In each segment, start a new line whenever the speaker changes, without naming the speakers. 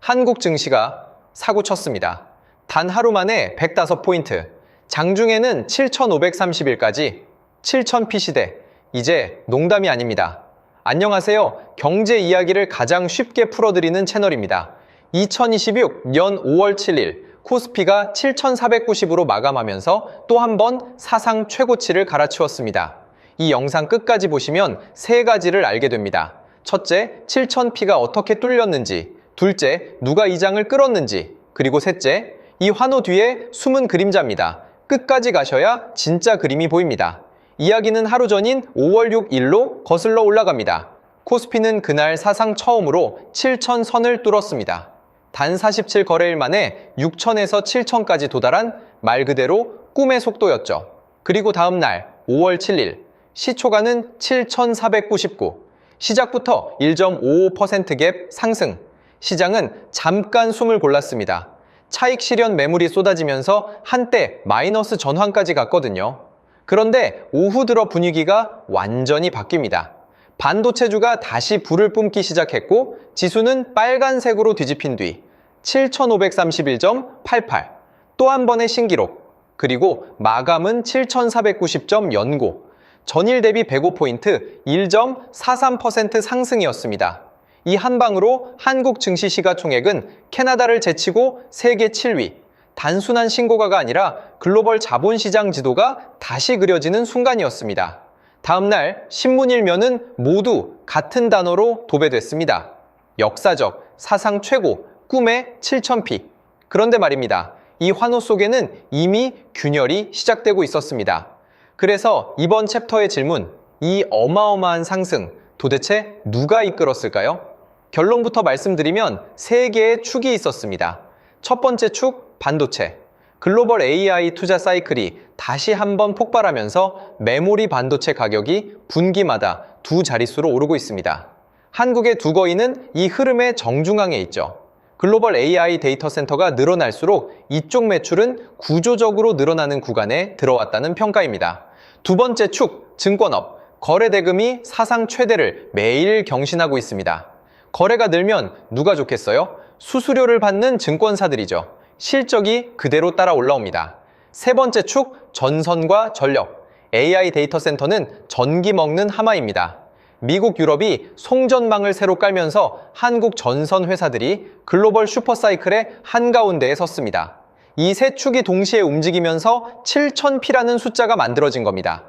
한국 증시가 사고 쳤습니다. 단 하루 만에 105포인트, 장중에는 7,530일까지 7,000피 시대, 이제 농담이 아닙니다. 안녕하세요. 경제 이야기를 가장 쉽게 풀어드리는 채널입니다. 2026년 5월 7일 코스피가 7,490으로 마감하면서 또 한 번 사상 최고치를 갈아치웠습니다. 이 영상 끝까지 보시면 세 가지를 알게 됩니다. 첫째, 7,000피가 어떻게 뚫렸는지, 둘째, 누가 이 장을 끌었는지, 그리고 셋째, 이 환호 뒤에 숨은 그림자입니다. 끝까지 가셔야 진짜 그림이 보입니다. 이야기는 하루 전인 5월 6일로 거슬러 올라갑니다. 코스피는 그날 사상 처음으로 7,000선을 뚫었습니다. 단 47거래일 만에 6,000에서 7,000까지 도달한 말 그대로 꿈의 속도였죠. 그리고 다음 날 5월 7일 시초가는 7,499, 시작부터 1.55% 갭 상승. 시장은 잠깐 숨을 골랐습니다. 차익 실현 매물이 쏟아지면서 한때 마이너스 전환까지 갔거든요. 그런데 오후 들어 분위기가 완전히 바뀝니다. 반도체주가 다시 불을 뿜기 시작했고 지수는 빨간색으로 뒤집힌 뒤 7,531.88, 또 한 번의 신기록, 그리고 마감은 7,490점 연고, 전일 대비 105포인트 1.43% 상승이었습니다. 이 한 방으로 한국 증시 시가총액은 캐나다를 제치고 세계 7위, 단순한 신고가가 아니라 글로벌 자본시장 지도가 다시 그려지는 순간이었습니다. 다음 날 신문 일면은 모두 같은 단어로 도배됐습니다. 역사적, 사상 최고, 꿈의 7,000피. 그런데 말입니다. 이 환호 속에는 이미 균열이 시작되고 있었습니다. 그래서 이번 챕터의 질문, 이 어마어마한 상승, 도대체 누가 이끌었을까요? 결론부터 말씀드리면 세 개의 축이 있었습니다. 첫 번째 축, 반도체. 글로벌 AI 투자 사이클이 다시 한번 폭발하면서 메모리 반도체 가격이 분기마다 두 자릿수로 오르고 있습니다. 한국의 두 거인은 이 흐름의 정중앙에 있죠. 글로벌 AI 데이터 센터가 늘어날수록 이쪽 매출은 구조적으로 늘어나는 구간에 들어왔다는 평가입니다. 두 번째 축, 증권업. 거래 대금이 사상 최대를 매일 경신하고 있습니다. 거래가 늘면 누가 좋겠어요? 수수료를 받는 증권사들이죠. 실적이 그대로 따라 올라옵니다. 세 번째 축, 전선과 전력. AI 데이터 센터는 전기 먹는 하마입니다. 미국, 유럽이 송전망을 새로 깔면서 한국 전선 회사들이 글로벌 슈퍼사이클의 한가운데에 섰습니다. 이 세 축이 동시에 움직이면서 7,000피라는 숫자가 만들어진 겁니다.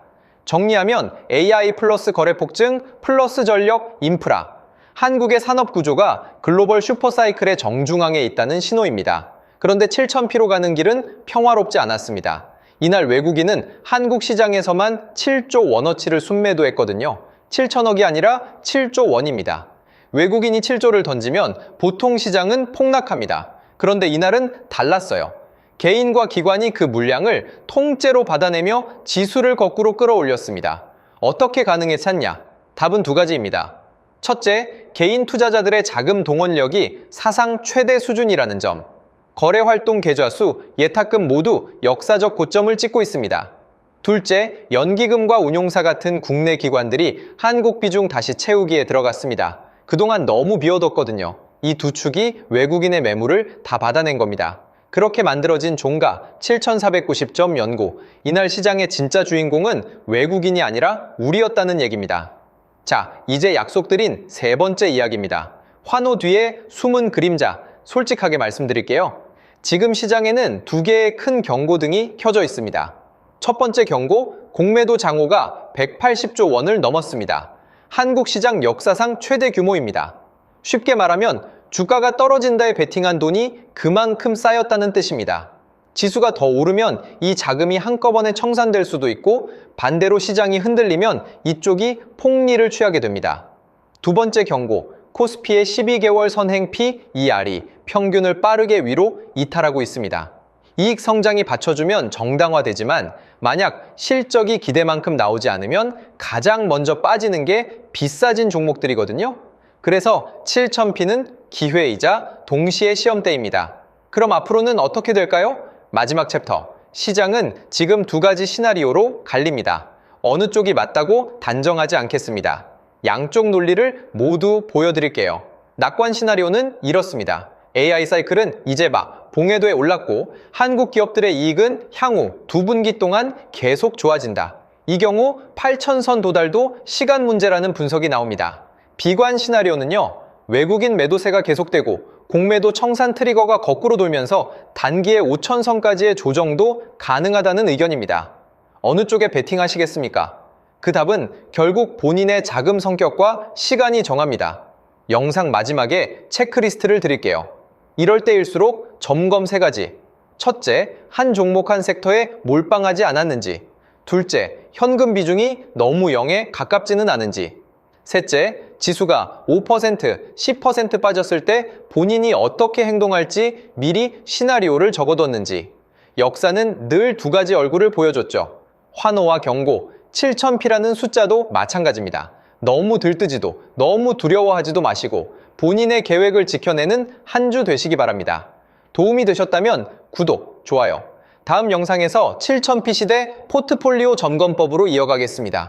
정리하면 AI 플러스 거래 폭증 플러스 전력 인프라. 한국의 산업 구조가 글로벌 슈퍼사이클의 정중앙에 있다는 신호입니다. 그런데 7,000피로 가는 길은 평화롭지 않았습니다. 이날 외국인은 한국 시장에서만 7조 원어치를 순매도했거든요. 7천억이 아니라 7조 원입니다. 외국인이 7조를 던지면 보통 시장은 폭락합니다. 그런데 이날은 달랐어요. 개인과 기관이 그 물량을 통째로 받아내며 지수를 거꾸로 끌어올렸습니다. 어떻게 가능했냐? 답은 두 가지입니다. 첫째, 개인 투자자들의 자금 동원력이 사상 최대 수준이라는 점. 거래 활동 계좌 수, 예탁금 모두 역사적 고점을 찍고 있습니다. 둘째, 연기금과 운용사 같은 국내 기관들이 한국 비중 다시 채우기에 들어갔습니다. 그동안 너무 비워뒀거든요. 이 두 축이 외국인의 매물을 다 받아낸 겁니다. 그렇게 만들어진 종가 7,490점 연고. 이날 시장의 진짜 주인공은 외국인이 아니라 우리였다는 얘기입니다. 자, 이제 약속드린 세 번째 이야기입니다. 환호 뒤에 숨은 그림자. 솔직하게 말씀드릴게요. 지금 시장에는 두 개의 큰 경고등이 켜져 있습니다. 첫 번째 경고, 공매도 장호가 180조 원을 넘었습니다. 한국 시장 역사상 최대 규모입니다. 쉽게 말하면 주가가 떨어진다에 베팅한 돈이 그만큼 쌓였다는 뜻입니다. 지수가 더 오르면 이 자금이 한꺼번에 청산될 수도 있고 반대로 시장이 흔들리면 이쪽이 폭리를 취하게 됩니다. 두 번째 경고, 코스피의 12개월 선행 P/ER이 평균을 빠르게 위로 이탈하고 있습니다. 이익 성장이 받쳐주면 정당화되지만 만약 실적이 기대만큼 나오지 않으면 가장 먼저 빠지는 게 비싸진 종목들이거든요. 그래서 7,000피는 기회이자 동시에 시험대입니다. 그럼 앞으로는 어떻게 될까요? 마지막 챕터, 시장은 지금 두 가지 시나리오로 갈립니다. 어느 쪽이 맞다고 단정하지 않겠습니다. 양쪽 논리를 모두 보여드릴게요. 낙관 시나리오는 이렇습니다. AI 사이클은 이제 막 봉회도에 올랐고 한국 기업들의 이익은 향후 2분기 동안 계속 좋아진다. 이 경우 8,000선 도달도 시간 문제라는 분석이 나옵니다. 비관 시나리오는요, 외국인 매도세가 계속되고 공매도 청산 트리거가 거꾸로 돌면서 단기에 5,000선까지의 조정도 가능하다는 의견입니다. 어느 쪽에 베팅하시겠습니까? 그 답은 결국 본인의 자금 성격과 시간이 정합니다. 영상 마지막에 체크리스트를 드릴게요. 이럴 때일수록 점검 3가지. 첫째, 한 종목 한 섹터에 몰빵하지 않았는지. 둘째, 현금 비중이 너무 0에 가깝지는 않은지. 셋째, 지수가 5%, 10% 빠졌을 때 본인이 어떻게 행동할지 미리 시나리오를 적어뒀는지. 역사는 늘 2가지 얼굴을 보여줬죠. 환호와 경고, 7000P라는 숫자도 마찬가지입니다. 너무 들뜨지도, 너무 두려워하지도 마시고 본인의 계획을 지켜내는 한 주 되시기 바랍니다. 도움이 되셨다면 구독, 좋아요. 다음 영상에서 7000P 시대 포트폴리오 점검법으로 이어가겠습니다.